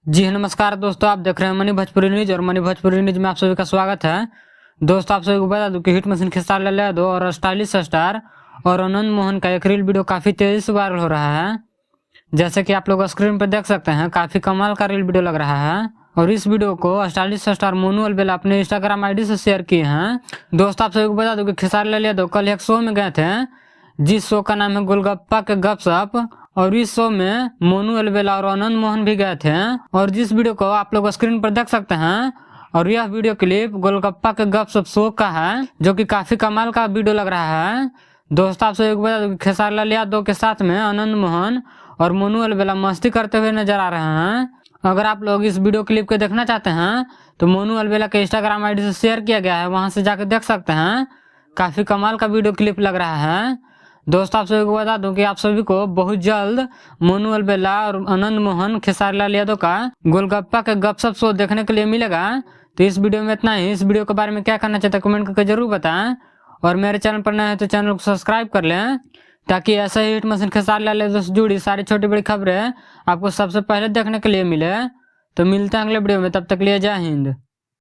जी हाँ, नमस्कार दोस्तों, आप देख रहे हैं मनी भोजपुरी न्यूज और मनी भोजपुरी न्यूज में आप सभी का स्वागत है। दोस्तों, आप सभी को बता दूं कि हिट मशीन खेसारी लाल यादव और स्टाइलिश स्टार और आनंद मोहन का एक रील वीडियो काफी तेजी से वायरल हो रहा है। जैसे कि आप लोग स्क्रीन पर देख सकते हैं, काफी कमाल का रील वीडियो लग रहा है और इस वीडियो को स्टाइलिश स्टार मोनू अलबेला अपने इंस्टाग्राम आईडी से शेयर किए हैं। दोस्तों, आप सभी को बता दूं कि खेसारी लाल यादव कल एक शो में गए थे, जिस शो का नाम है गोलगप्पा के गपशप, और इस शो में मोनू अलबेला और आनंद मोहन भी गए थे। और जिस वीडियो को आप लोग स्क्रीन पर देख सकते हैं, और यह वीडियो क्लिप गोलगप्पा के गपशप शो का है, जो कि काफी कमाल का वीडियो लग रहा है। दोस्तों, आप सभी को बता दूं कि खेसारी लाल यादव के साथ में आनंद मोहन और मोनू अलबेला मस्ती करते हुए नजर आ रहे हैं। अगर आप लोग इस वीडियो क्लिप को देखना चाहते हैं तो मोनू अलबेला के इंस्टाग्राम आईडी से शेयर किया गया है, वहां से जाकर देख सकते हैं। काफी कमाल का वीडियो क्लिप लग रहा है। दोस्तों, आप सभी को बता दूं कि आप सभी को बहुत जल्द मोनू अलबेला और आनंद मोहन खेसारी लाल यादव का गोलगप्पा के गपशप शो देखने के लिए मिलेगा। तो इस वीडियो में इतना ही। इस वीडियो के बारे में क्या करना चाहते हैं कमेंट करके जरूर बताएं, और मेरे चैनल पर नए हैं तो चैनल को सब्सक्राइब कर लें, ताकि ऐसे ही हिट मशीन खेसारी लाल यादव से जुड़ी सारी छोटी बड़ी खबरें आपको सबसे पहले देखने के लिए मिले। तो मिलते हैं अगले वीडियो में, तब तक लिए जय हिंद।